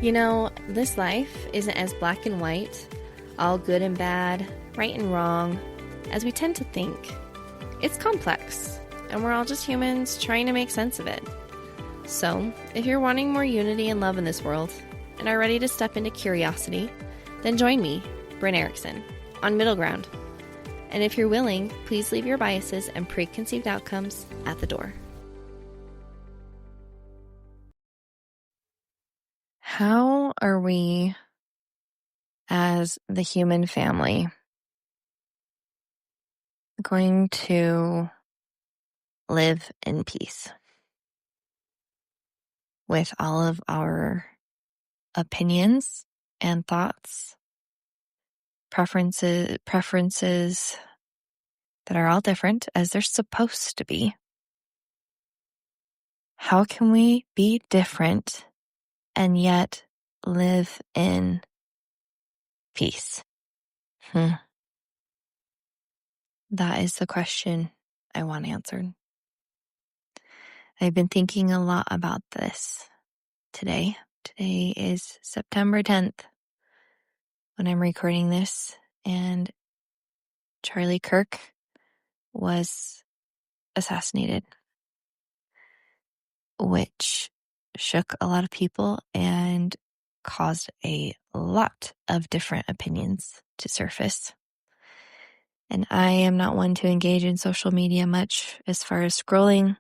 This life isn't as black and white, all good and bad, right and wrong, as we tend to think. It's complex, and we're all just humans trying to make sense of it. So, if you're wanting more unity and love in this world, and are ready to step into curiosity, then join me, Brynne Erickson, on Middle Ground. And if you're willing, please leave your biases and preconceived outcomes at the door. How are we, as the human family, going to live in peace with all of our opinions and thoughts, preferences that are all different as they're supposed to be? How can we be different and yet live in peace? That is the question I want answered. I've been thinking a lot about this today. Today is September 10th when I'm recording this, and Charlie Kirk was assassinated, which shook a lot of people and caused a lot of different opinions to surface. And I am not one to engage in social media much as far as scrolling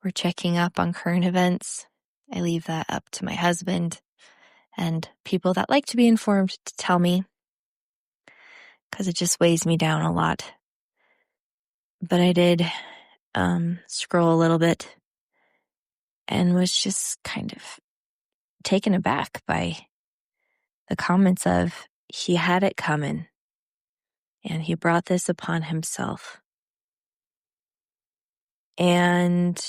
or checking up on current events. I leave that up to my husband and people that like to be informed to tell me, because it just weighs me down a lot. But I did scroll a little bit and was just kind of taken aback by the comments of, he had it coming and he brought this upon himself. And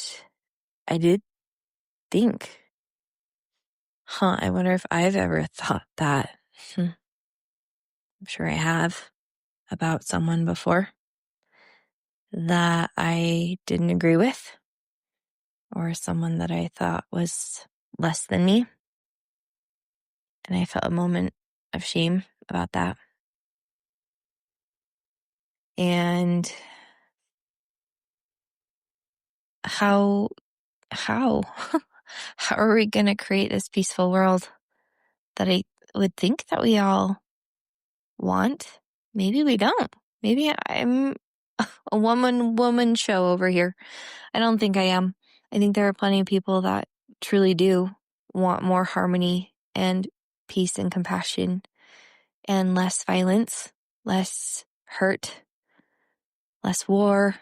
I did think, I wonder if I've ever thought that. I'm sure I have, about someone before that I didn't agree with, or someone that I thought was less than me. And I felt a moment of shame about that. And how how are we going to create this peaceful world that I would think that we all want? Maybe we don't. Maybe I'm a woman show over here. I don't think I am. I think there are plenty of people that truly do want more harmony and peace and compassion and less violence, less hurt, less war,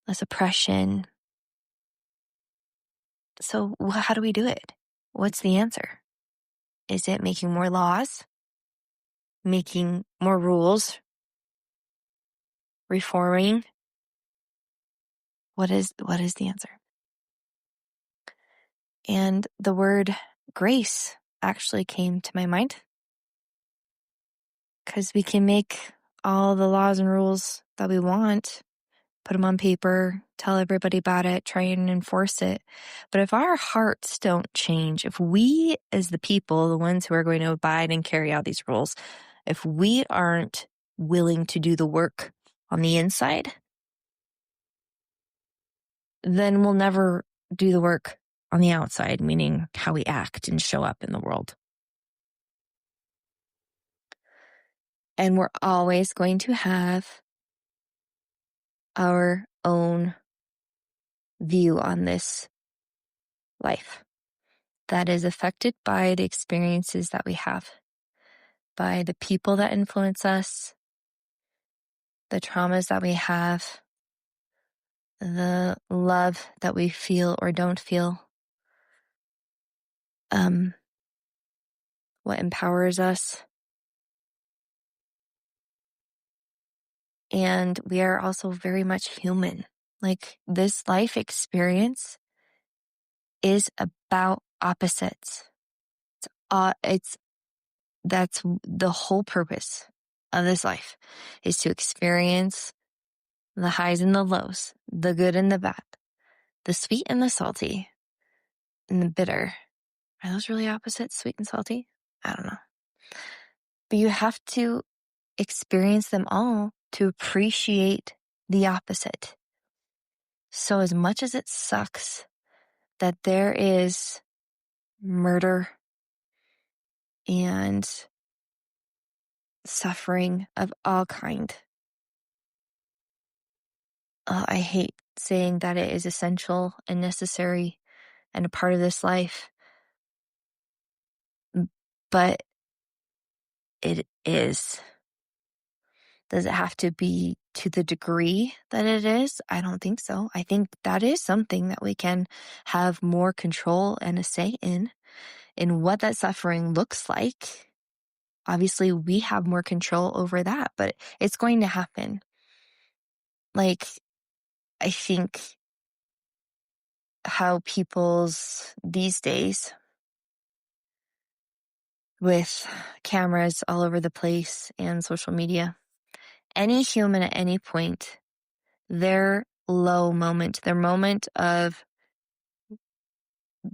less oppression. So how do we do it? What's the answer? Is it making more laws? Making more rules? Reforming? What is the answer? And the word grace actually came to my mind, because we can make all the laws and rules that we want, put them on paper, tell everybody about it, try and enforce it. But if our hearts don't change, if we as the people, the ones who are going to abide and carry out these rules, if we aren't willing to do the work on the inside, then we'll never do the work on the outside, meaning how we act and show up in the world. And we're always going to have our own view on this life that is affected by the experiences that we have, by the people that influence us, the traumas that we have, the love that we feel or don't feel, what empowers us. And we are also very much human. Like, this life experience is about opposites. That's the whole purpose of this life, is to experience the highs and the lows, the good and the bad, the sweet and the salty, and the bitter, Are those really opposites, sweet and salty? I don't know. But you have to experience them all to appreciate the opposite. So as much as it sucks that there is murder and suffering of all kind, I hate saying that it is essential and necessary and a part of this life, but it is. Does it have to be to the degree that it is? I don't think so. I think that is something that we can have more control and a say in what that suffering looks like. Obviously, we have more control over that, but it's going to happen. Like, I think how people's these days with cameras all over the place and social media, any human at any point, their low moment, their moment of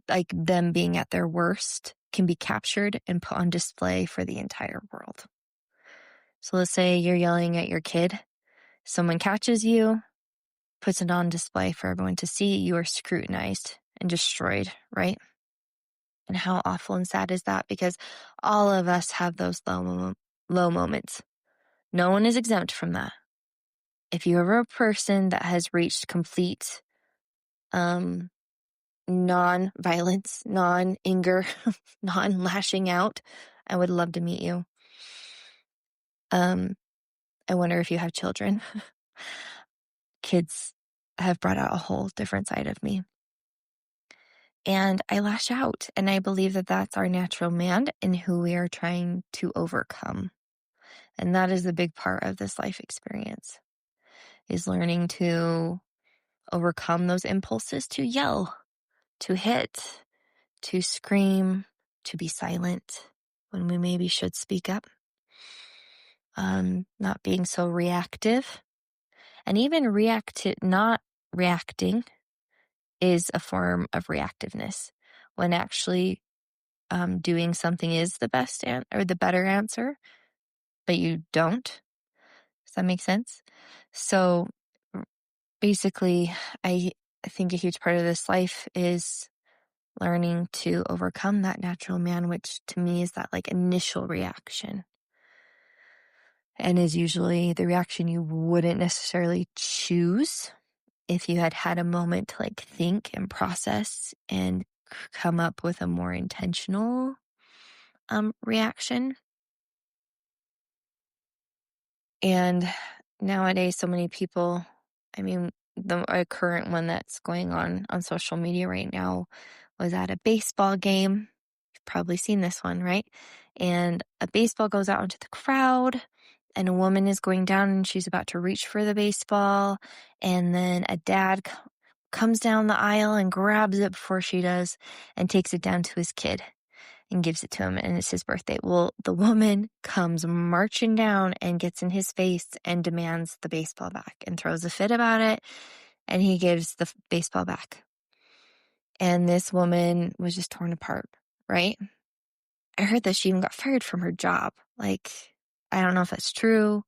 like them being at their worst can be captured and put on display for the entire world. So let's say you're yelling at your kid, someone catches you, puts it on display for everyone to see, you are scrutinized and destroyed, right? And how awful and sad is that? Because all of us have those low moments. No one is exempt from that. If you're a person that has reached complete non-violence, non-anger, non-lashing out, I would love to meet you. I wonder if you have children. Kids have brought out a whole different side of me. And I lash out, and I believe that that's our natural man and who we are trying to overcome. And that is the big part of this life experience, is learning to overcome those impulses to yell, to hit, to scream, to be silent when we maybe should speak up. Not being so reactive. And even not reacting is a form of reactiveness, when actually doing something is the best or the better answer, but you don't. Does that make sense? So basically, I think a huge part of this life is learning to overcome that natural man, which to me is that like initial reaction, and is usually the reaction you wouldn't necessarily choose if you had had a moment to like think and process and come up with a more intentional reaction. And nowadays, so many people, I mean, a current one that's going on social media right now was at a baseball game. You've probably seen this one, right? And a baseball goes out into the crowd, and a woman is going down and she's about to reach for the baseball. And then a dad comes down the aisle and grabs it before she does and takes it down to his kid and gives it to him, and it's his birthday. Well, the woman comes marching down and gets in his face and demands the baseball back and throws a fit about it, and he gives the baseball back. And this woman was just torn apart, right? I heard that she even got fired from her job. Like, I don't know if that's true.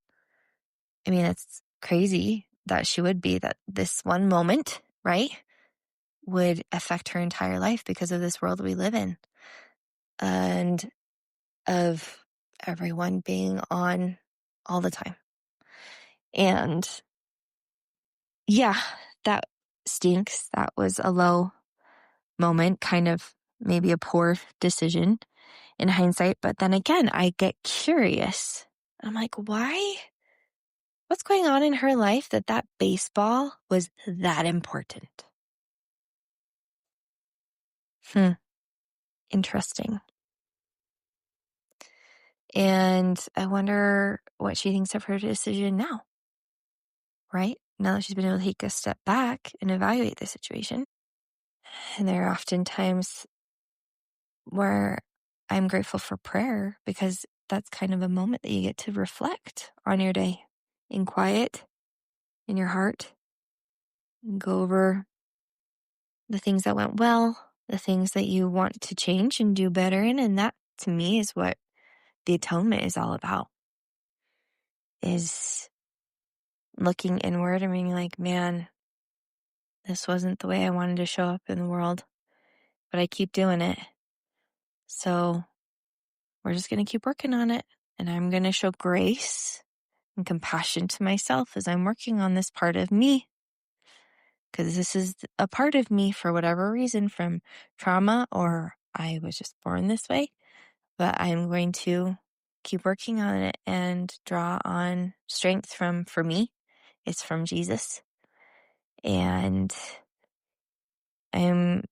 I mean, it's crazy that she would be, that this one moment, right, would affect her entire life because of this world we live in. And of everyone being on all the time. And yeah, that stinks. That was a low moment, kind of maybe a poor decision in hindsight. But then again, I get curious. I'm like, why? What's going on in her life that baseball was that important? Interesting. And I wonder what she thinks of her decision now, right? Now that she's been able to take a step back and evaluate the situation. And there are often times where I'm grateful for prayer, because that's kind of a moment that you get to reflect on your day in quiet, in your heart, and go over the things that went well, the things that you want to change and do better in. And that, to me, is what the atonement is all about, is looking inward and being like, man, this wasn't the way I wanted to show up in the world, but I keep doing it. So we're just going to keep working on it. And I'm going to show grace and compassion to myself as I'm working on this part of me. Because this is a part of me for whatever reason, from trauma, or I was just born this way. But I'm going to keep working on it and draw on strength for me. It's from Jesus. And I'm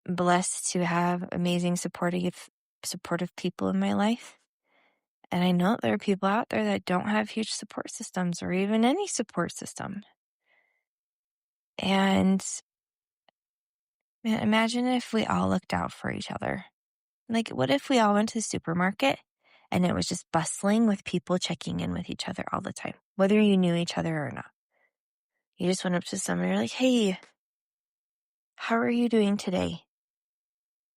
blessed to have amazing supportive people in my life. And I know there are people out there that don't have huge support systems or even any support system. And man, imagine if we all looked out for each other. Like, what if we all went to the supermarket and it was just bustling with people checking in with each other all the time, whether you knew each other or not? You just went up to someone and you're like, hey, how are you doing today?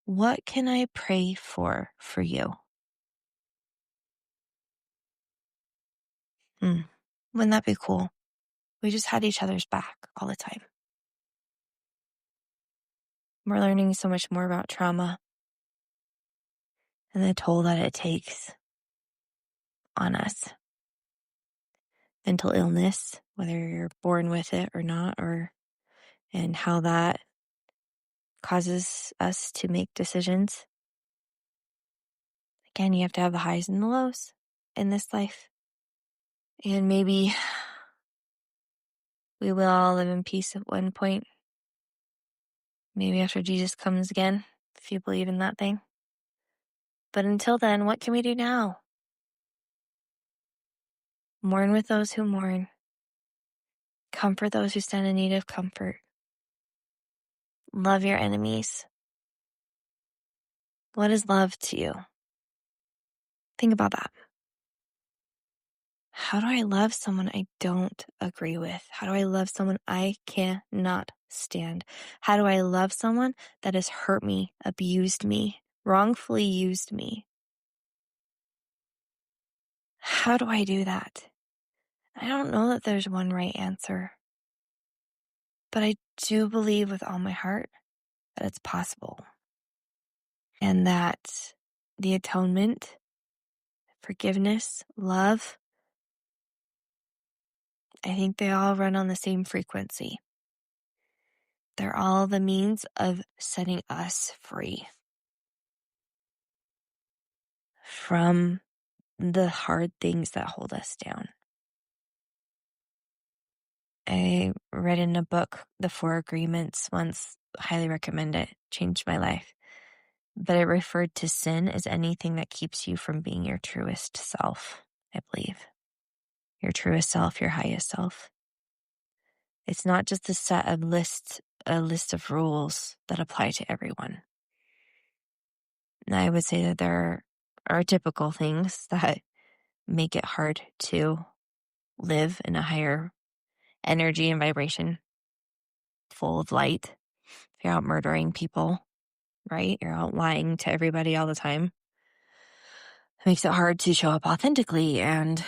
What can I pray for you? Wouldn't that be cool? We just had each other's back all the time. We're learning so much more about trauma and the toll that it takes on us. Mental illness, whether you're born with it or not, and how that causes us to make decisions. Again, you have to have the highs and the lows in this life. And maybe we will all live in peace at one point. Maybe after Jesus comes again, if you believe in that thing. But until then, what can we do now? Mourn with those who mourn. Comfort those who stand in need of comfort. Love your enemies. What is love to you? Think about that. How do I love someone I don't agree with? How do I love someone I cannot stand? How do I love someone that has hurt me, abused me, wrongfully used me? How do I do that? I don't know that there's one right answer, but I do believe with all my heart that it's possible, and that the atonement, forgiveness, love, I think they all run on the same frequency. They're all the means of setting us free from the hard things that hold us down. I read in a book, The Four Agreements, once. Highly recommend it. Changed my life. But it referred to sin as anything that keeps you from being your truest self, I believe. Your truest self, your highest self. It's not just a list of rules that apply to everyone. And I would say that there are typical things that make it hard to live in a higher energy and vibration, full of light. If you're out murdering people, right? You're out lying to everybody all the time. It makes it hard to show up authentically and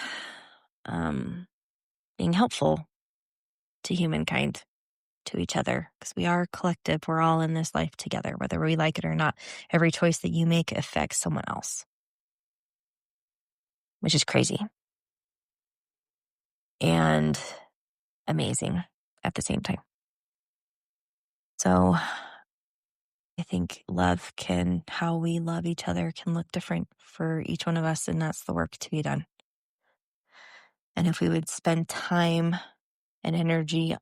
being helpful to humankind, to each other, because we are collective. We're all in this life together, whether we like it or not. Every choice that you make affects someone else, which is crazy and amazing at the same time. So I think how we love each other can look different for each one of us, and that's the work to be done. And if we would spend time and energy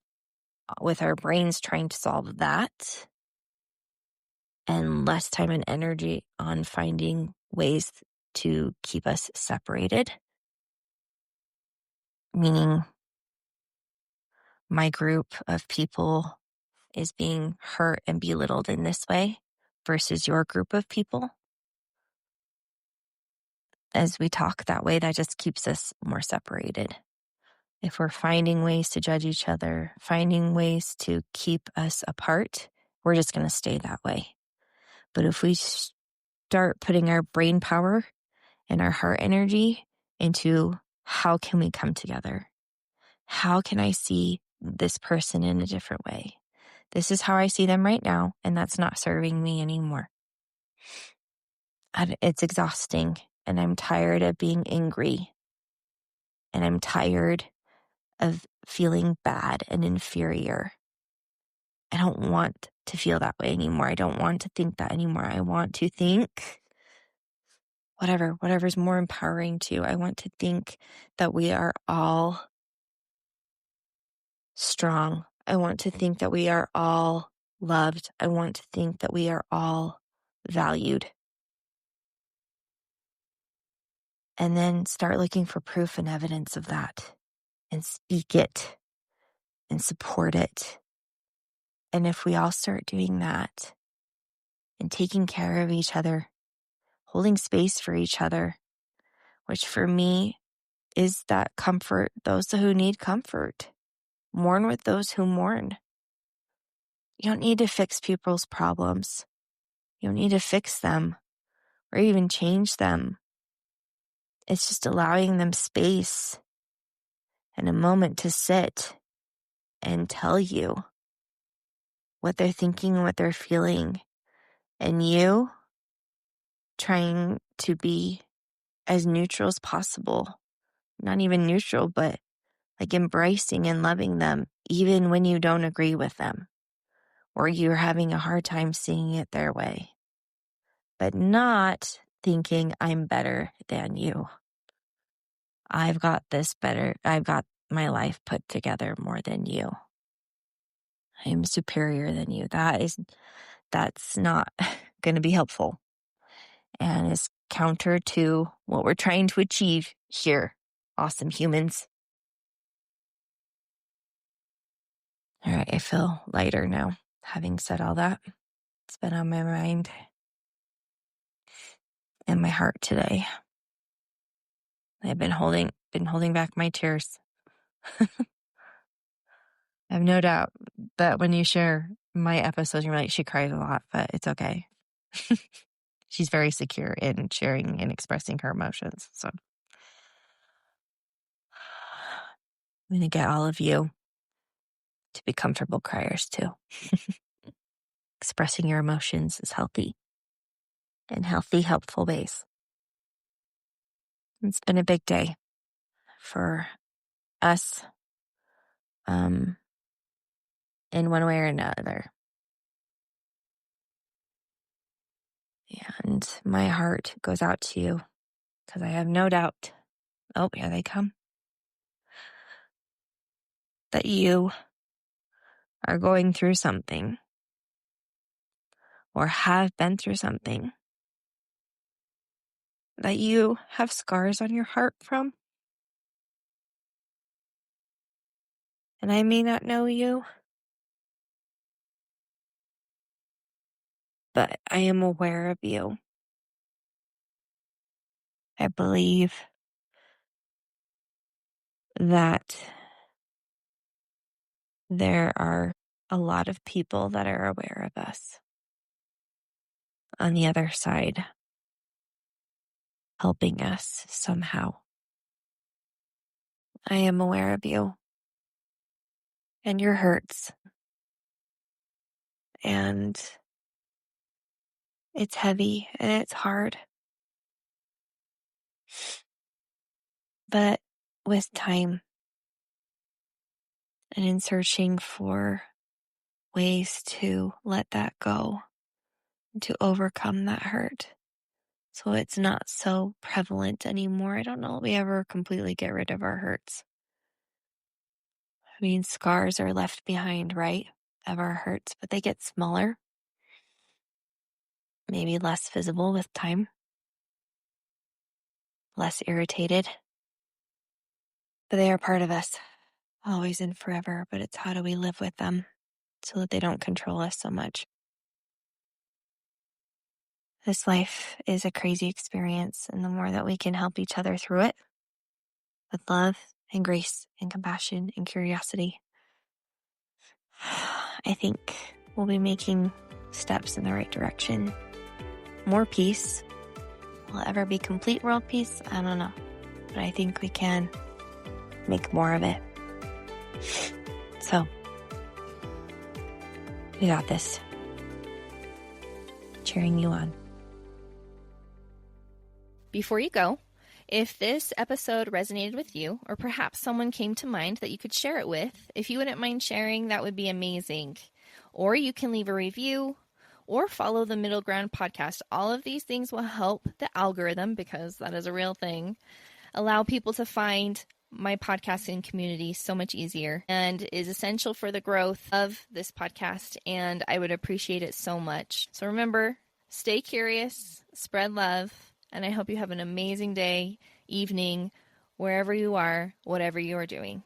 with our brains trying to solve that, and less time and energy on finding ways to keep us separated, meaning my group of people is being hurt and belittled in this way versus your group of people. As we talk that way, that just keeps us more separated. If we're finding ways to judge each other, finding ways to keep us apart, we're just going to stay that way. But if we start putting our brain power and our heart energy into how can we come together? How can I see this person in a different way? This is how I see them right now, and that's not serving me anymore. And it's exhausting, and I'm tired of being angry, and I'm tired of feeling bad and inferior. I don't want to feel that way anymore. I don't want to think that anymore. I want to think whatever's more empowering to you. I want to think that we are all strong. I want to think that we are all loved. I want to think that we are all valued. And then start looking for proof and evidence of that and speak it and support it. And if we all start doing that and taking care of each other, holding space for each other, which for me is that comfort, those who need comfort, mourn with those who mourn. You don't need to fix people's problems. You don't need to fix them or even change them. It's just allowing them space and a moment to sit and tell you what they're thinking and what they're feeling. And you trying to be as neutral as possible. Not even neutral, but like embracing and loving them, even when you don't agree with them or you're having a hard time seeing it their way. But not thinking I'm better than you. I've got this better. I've got my life put together more than you. I'm superior than you. That's not going to be helpful and is counter to what we're trying to achieve here. Awesome humans. All right, I feel lighter now, having said all that. It's been on my mind and my heart today. I've been holding back my tears. I have no doubt that when you share my episodes, you're like, she cries a lot, but it's okay. She's very secure in sharing and expressing her emotions. So I'm going to get all of you to be comfortable criers too. Expressing your emotions is healthy in healthy, helpful ways. It's been a big day for us, in one way or another. And my heart goes out to you because I have no doubt, oh, here they come, that you are going through something or have been through something that you have scars on your heart from. And I may not know you, but I am aware of you. I believe that there are a lot of people that are aware of us on the other side, helping us somehow. I am aware of you and your hurts. And it's heavy and it's hard. But with time and in searching for ways to let that go, to overcome that hurt, so it's not so prevalent anymore. I don't know if we ever completely get rid of our hurts. I mean, scars are left behind, right, of our hurts, but they get smaller, maybe less visible with time, less irritated. But they are part of us, always and forever. But it's how do we live with them so that they don't control us so much. This life is a crazy experience, and the more that we can help each other through it with love and grace and compassion and curiosity, I think we'll be making steps in the right direction more peace. Will it ever be complete world peace? I don't know. But I think we can make more of it. So, we got this. Cheering you on. Before you go, if this episode resonated with you, or perhaps someone came to mind that you could share it with, if you wouldn't mind sharing, that would be amazing. Or you can leave a review or follow the Middle Ground podcast. All of these things will help the algorithm, because that is a real thing, allow people to find my podcasting community so much easier, and is essential for the growth of this podcast, and I would appreciate it so much. So remember, stay curious, spread love, and I hope you have an amazing day, evening, wherever you are, whatever you are doing.